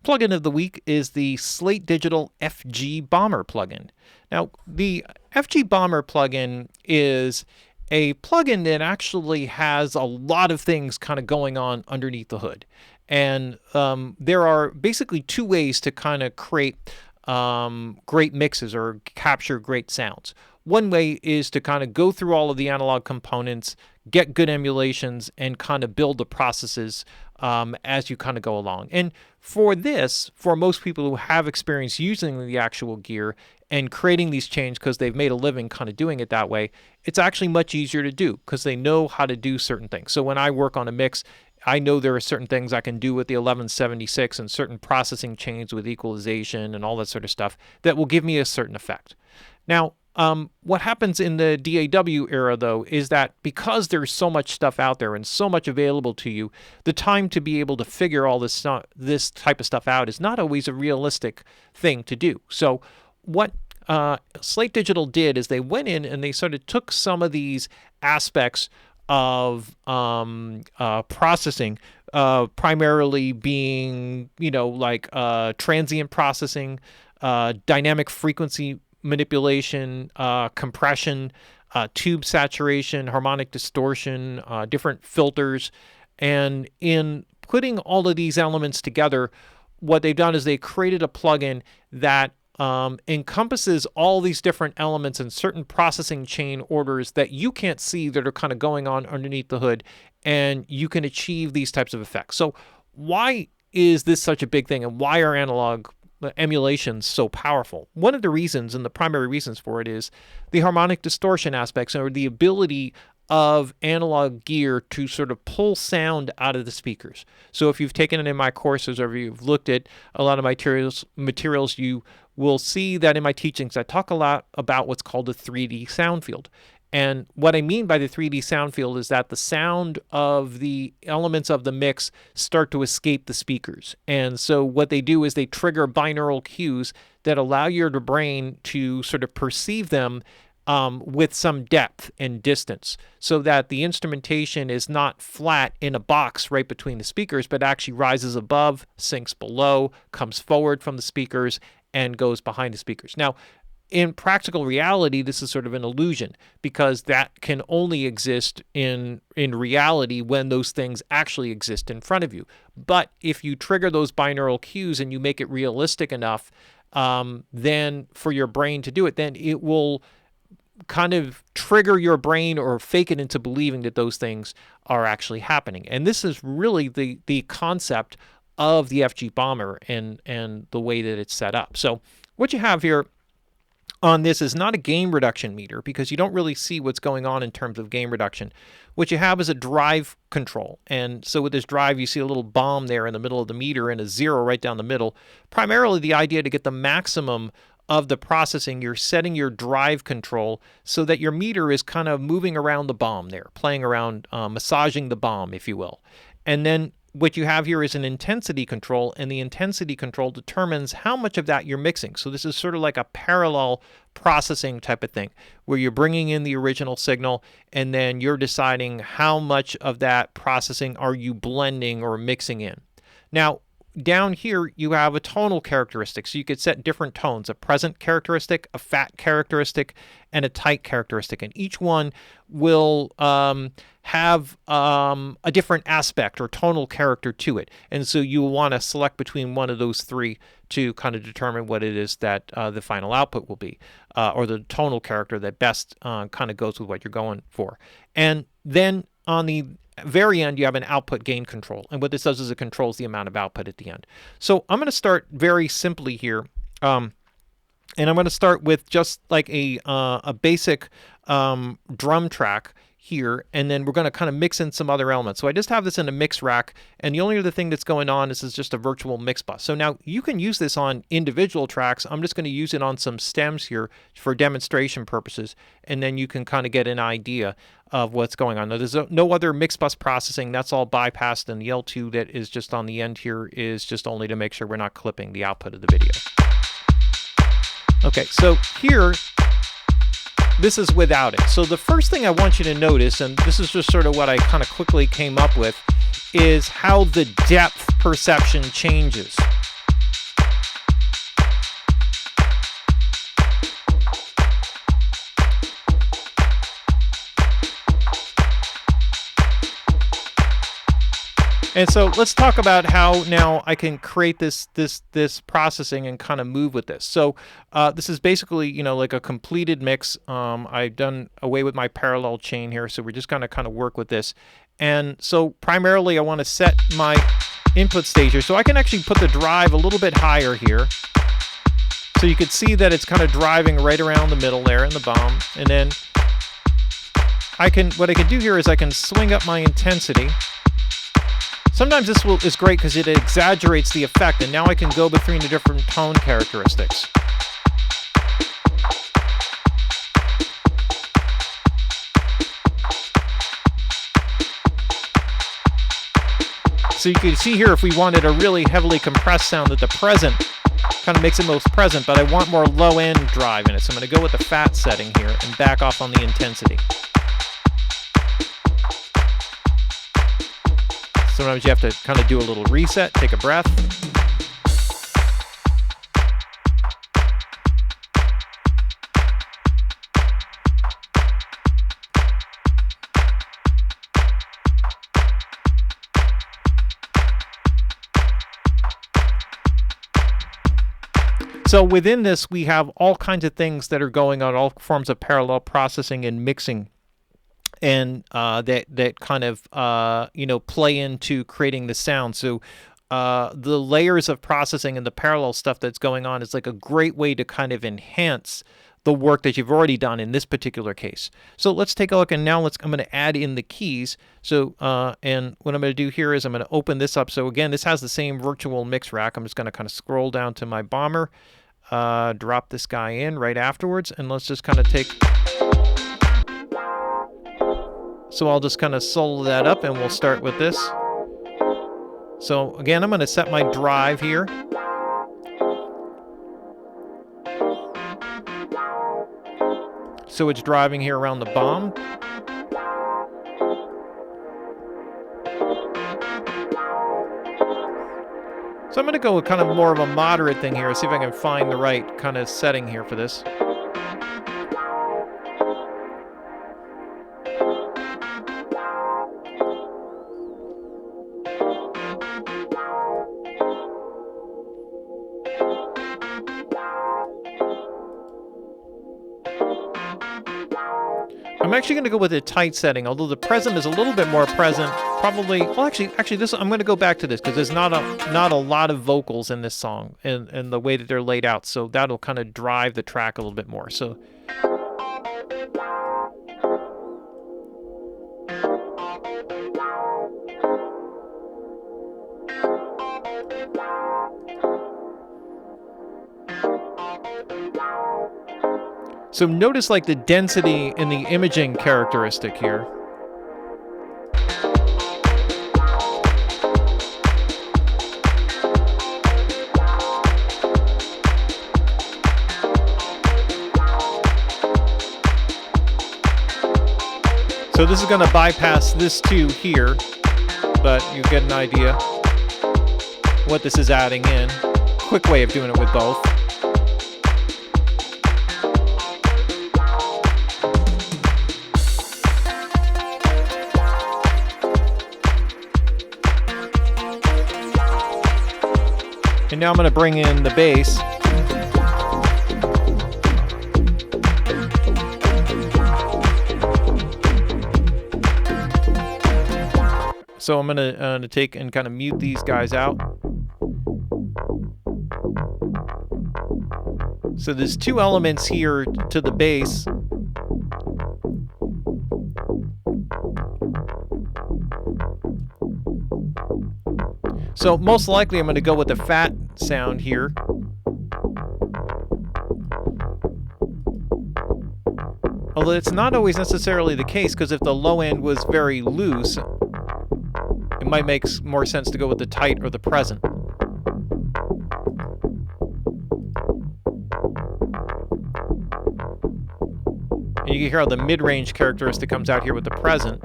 Plugin of the week is the Slate Digital FG Bomber plugin. Now, the FG Bomber plugin is a plugin that actually has a lot of things kind of going on underneath the hood. And there are basically two ways to kind of create great mixes or capture great sounds. One way is to kind of go through all of the analog components, get good emulations, and kind of build the processes as you kind of go along. And for this, for most people who have experience using the actual gear and creating these chains because they've made a living kind of doing it that way, it's actually much easier to do because they know how to do certain things. So when I work on a mix, I know there are certain things I can do with the 1176 and certain processing chains with equalization and all that sort of stuff that will give me a certain effect. Now, what happens in the DAW era, though, is that because there's so much stuff out there and so much available to you, the time to be able to figure all this type of stuff out is not always a realistic thing to do. So what Slate Digital did is they went in and they sort of took some of these aspects of processing, primarily being, like transient processing, dynamic frequency manipulation, compression, tube saturation, harmonic distortion, different filters. And in putting all of these elements together, what they've done is they created a plugin that encompasses all these different elements and certain processing chain orders that you can't see that are kind of going on underneath the hood, and you can achieve these types of effects. So why is this such a big thing, and why are analog emulations so powerful? One of the reasons, and the primary reasons for it, is the harmonic distortion aspects, or the ability of analog gear to sort of pull sound out of the speakers. So if you've taken it in my courses or if you've looked at a lot of materials, you will see that in my teachings I talk a lot about what's called the 3D sound field. And what I mean by the 3D sound field is that the sound of the elements of the mix start to escape the speakers. And so what they do is they trigger binaural cues that allow your brain to sort of perceive them with some depth and distance, so that the instrumentation is not flat in a box right between the speakers, but actually rises above, sinks below, comes forward from the speakers, and goes behind the speakers. Now, in practical reality, this is sort of an illusion, because that can only exist in reality when those things actually exist in front of you. But if you trigger those binaural cues and you make it realistic enough, then for your brain to do it, then it will kind of trigger your brain or fake it into believing that those things are actually happening. And this is really the concept of the FG Bomber and the way that it's set up. So what you have here on this is not a gain reduction meter, because you don't really see what's going on in terms of gain reduction. What you have is a drive control. And so with this drive, you see a little bomb there in the middle of the meter and a 0 right down the middle. Primarily the idea to get the maximum of the processing, you're setting your drive control so that your meter is kind of moving around the bomb there, playing around, massaging the bomb, if you will. And then what you have here is an intensity control, and the intensity control determines how much of that you're mixing. So this is sort of like a parallel processing type of thing, where you're bringing in the original signal, and then you're deciding how much of that processing are you blending or mixing in. Now, down here, you have a tonal characteristic. So you could set different tones, a present characteristic, a fat characteristic, and a tight characteristic. And each one will have a different aspect or tonal character to it. And so you want to select between one of those three to kind of determine what it is that the final output will be, or the tonal character that best kind of goes with what you're going for. And then on the very end, you have an output gain control. And what this does is it controls the amount of output at the end. So I'm going to start very simply here. And I'm going to start with just like a basic drum track here, and then we're going to kind of mix in some other elements. So I just have this in a mix rack, and the only other thing that's going on is just a virtual mix bus. So now you can use this on individual tracks. I'm just going to use it on some stems here for demonstration purposes, and then you can kind of get an idea of what's going on. Now, there's no other mix bus processing. That's all bypassed, and the L2 that is just on the end here is just only to make sure we're not clipping the output of the video. Okay, so here, this is without it. So the first thing I want you to notice, and this is just sort of what I kind of quickly came up with, is how the depth perception changes. And so let's talk about how now I can create this processing and kind of move with this. So this is basically, like a completed mix. I've done away with my parallel chain here, so we're just going to kind of work with this. And so primarily I want to set my input stage here, so I can actually put the drive a little bit higher here. So you can see that it's kind of driving right around the middle there in the bomb. And then what I can do here is I can swing up my intensity. Sometimes this is great because it exaggerates the effect, and now I can go between the different tone characteristics. So you can see here if we wanted a really heavily compressed sound that the present kind of makes it most present, but I want more low-end drive in it. So I'm going to go with the fat setting here and back off on the intensity. Sometimes you have to kind of do a little reset, take a breath. So within this, we have all kinds of things that are going on, all forms of parallel processing and mixing, and that kind of play into creating the sound. So the layers of processing and the parallel stuff that's going on is like a great way to kind of enhance the work that you've already done in this particular case. So let's take a look, and now I'm going to add in the keys. So and what I'm going to do here is I'm going to open this up. So again, this has the same virtual mix rack. I'm just going to kind of scroll down to my bomber, drop this guy in right afterwards, and let's just kind of take. So I'll just kind of solo that up, and we'll start with this. So again, I'm going to set my drive here. So it's driving here around the bomb. So I'm going to go with kind of more of a moderate thing here, see if I can find the right kind of setting here for this. I'm actually going to go with a tight setting, although the present is a little bit more present. Probably, well, actually, this I'm going to go back to this because there's not a lot of vocals in this song and the way that they're laid out, so that'll kind of drive the track a little bit more. So. So notice like the density in the imaging characteristic here. So this is going to bypass this too here, but you get an idea what this is adding in. Quick way of doing it with both. And now I'm going to bring in the bass. So I'm going to take and kind of mute these guys out. So there's two elements here to the bass. So most likely I'm going to go with the fat sound here. Although it's not always necessarily the case, because if the low end was very loose, it might make more sense to go with the tight or the present. And you can hear how the mid-range characteristic comes out here with the present.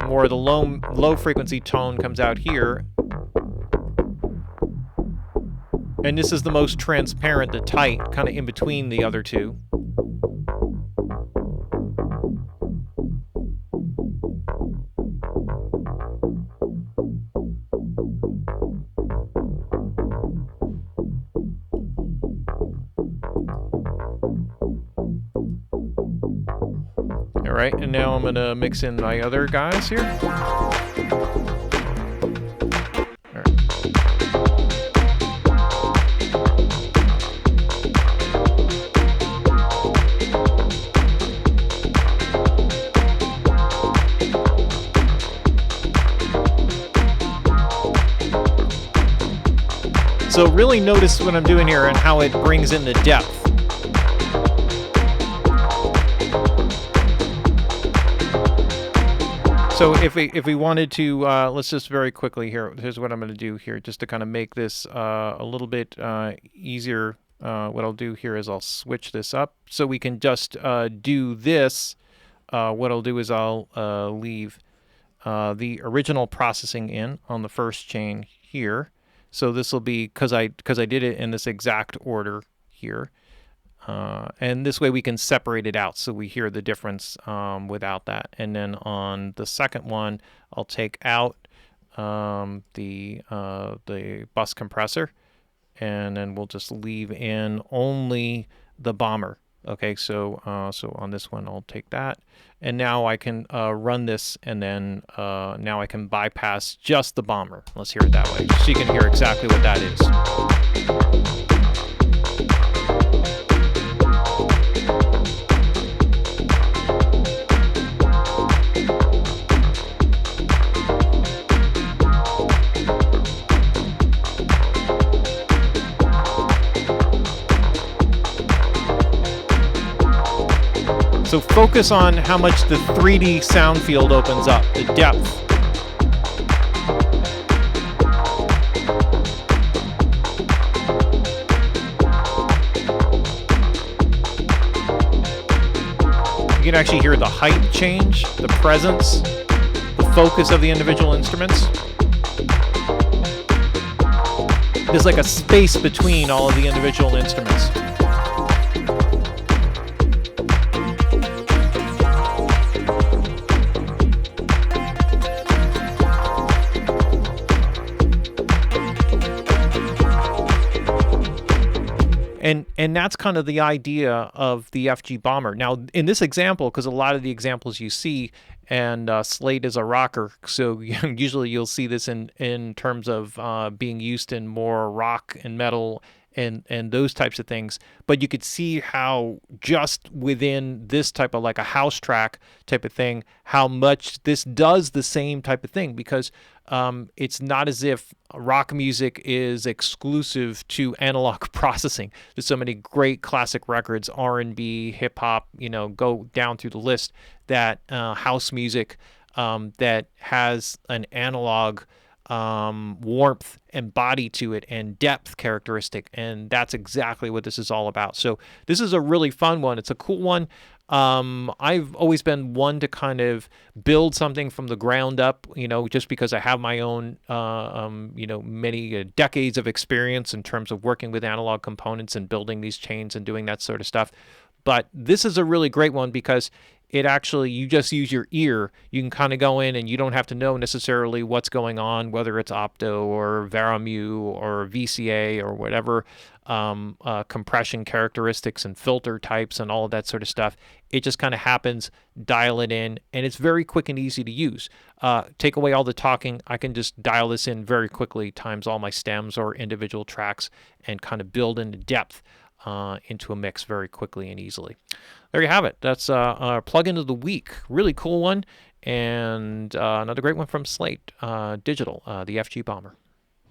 More the low frequency tone comes out here. And this is the most transparent, the tight, kind of in between the other two. right, and now I'm gonna mix in my other guys here. All right. So really notice what I'm doing here and how it brings in the depth. So if we wanted to, let's just very quickly here, here's what I'm going to do here, just to kind of make this a little bit easier. What I'll do here is I'll switch this up so we can just do this. What I'll do is I'll leave the original processing in on the first chain here. So this will be, because I did it in this exact order here. And this way we can separate it out so we hear the difference without that. And then on the second one, I'll take out the bus compressor, and then we'll just leave in only the bomber. Okay, so on this one, I'll take that. And now I can run this, and then now I can bypass just the bomber. Let's hear it that way, so you can hear exactly what that is. So focus on how much the 3D sound field opens up, the depth. You can actually hear the height change, the presence, the focus of the individual instruments. There's like a space between all of the individual instruments. And that's kind of the idea of the FG Bomber. Now, in this example, because a lot of the examples you see, and Slate is a rocker, so usually you'll see this in terms of being used in more rock and metal and those types of things. But you could see how just within this type of like a house track type of thing, how much this does the same type of thing, because it's not as if rock music is exclusive to analog processing. There's so many great classic records, R&B, hip hop, go down through the list, that house music that has an analog warmth and body to it and depth characteristic, and that's exactly what this is all about. So this is a really fun one. It's a cool one. I've always been one to kind of build something from the ground up, just because I have my own, many decades of experience in terms of working with analog components and building these chains and doing that sort of stuff. But this is a really great one because it actually, you just use your ear. You can kind of go in and you don't have to know necessarily what's going on, whether it's opto or Veramu or VCA or whatever, compression characteristics and filter types and all of that sort of stuff. It just kind of happens, dial it in, and it's very quick and easy to use. Take away all the talking. I can just dial this in very quickly, times all my stems or individual tracks, and kind of build into depth into a mix very quickly and easily. There you have it. That's our plugin of the week. Really cool one, and another great one from Slate Digital, the FG Bomber.